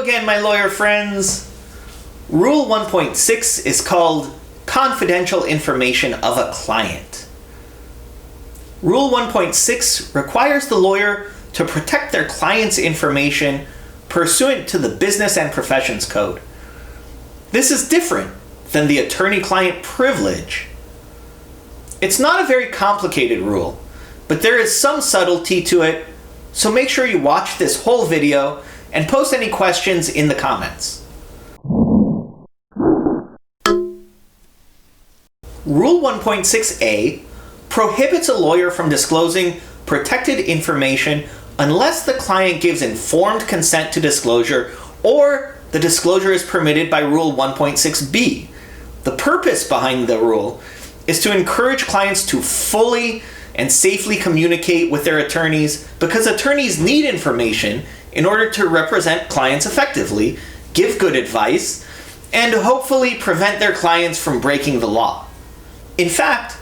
Hello again, my lawyer friends. Rule 1.6 is called confidential information of a client. Rule 1.6 requires the lawyer to protect their client's information pursuant to the Business and Professions Code. This is different than the attorney-client privilege. It's not a very complicated rule, but there is some subtlety to it, so make sure you watch this whole video and post any questions in the comments. Rule 1.6a prohibits a lawyer from disclosing protected information unless the client gives informed consent to disclosure or the disclosure is permitted by Rule 1.6b. The purpose behind the rule is to encourage clients to fully and safely communicate with their attorneys because attorneys need information in order to represent clients effectively, give good advice, and hopefully prevent their clients from breaking the law. In fact,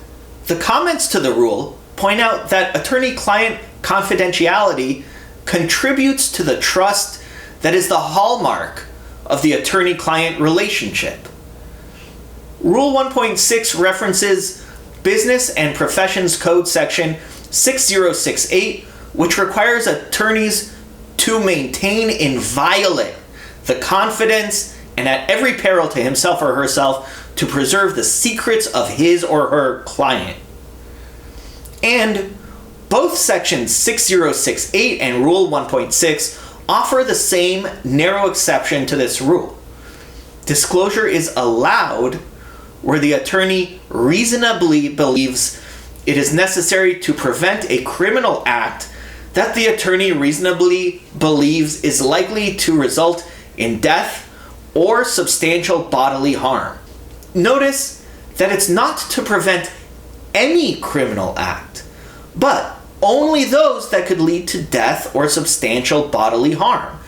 the comments to the rule point out that attorney-client confidentiality contributes to the trust that is the hallmark of the attorney-client relationship. Rule 1.6 references Business and Professions Code section 6068, which requires attorneys to maintain inviolate the confidence and at every peril to himself or herself to preserve the secrets of his or her client. And both sections 6068 and Rule 1.6 offer the same narrow exception to this rule. Disclosure is allowed where the attorney reasonably believes it is necessary to prevent a criminal act that the attorney reasonably believes is likely to result in death or substantial bodily harm. Notice that it's not to prevent any criminal act, but only those that could lead to death or substantial bodily harm.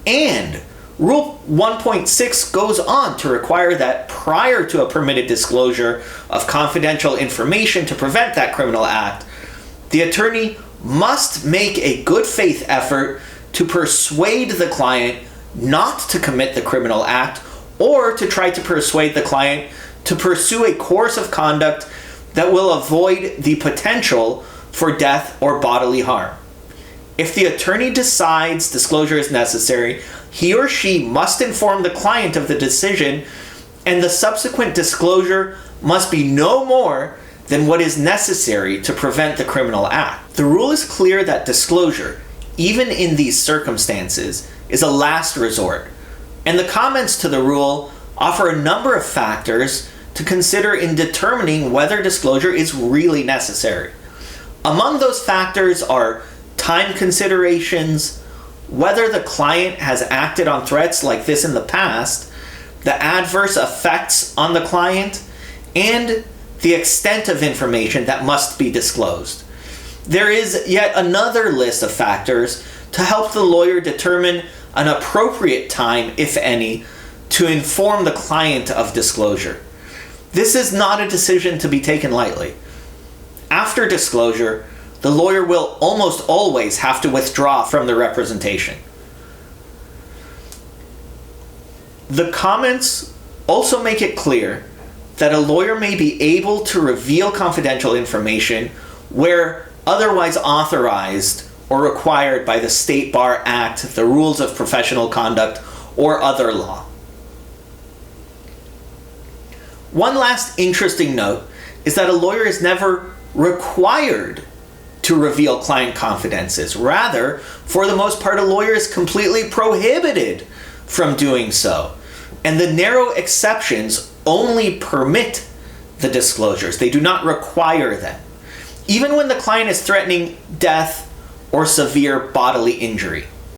And Rule 1.6 goes on to require that prior to a permitted disclosure of confidential information to prevent that criminal act, the attorney must make a good faith effort to persuade the client not to commit the criminal act or to try to persuade the client to pursue a course of conduct that will avoid the potential for death or bodily harm. If the attorney decides disclosure is necessary, he or she must inform the client of the decision, and the subsequent disclosure must be no more than what is necessary to prevent the criminal act. The rule is clear that disclosure, even in these circumstances, is a last resort, and the comments to the rule offer a number of factors to consider in determining whether disclosure is really necessary. Among those factors are time considerations, whether the client has acted on threats like this in the past, the adverse effects on the client, and the extent of information that must be disclosed. There is yet another list of factors to help the lawyer determine an appropriate time, if any, to inform the client of disclosure. This is not a decision to be taken lightly. After disclosure, the lawyer will almost always have to withdraw from the representation. The comments also make it clear that a lawyer may be able to reveal confidential information where otherwise authorized or required by the State Bar Act, the rules of professional conduct, or other law. One last interesting note is that a lawyer is never required to reveal client confidences. Rather, for the most part, a lawyer is completely prohibited from doing so. And the narrow exceptions only permit the disclosures. They do not require them, even when the client is threatening death or severe bodily injury.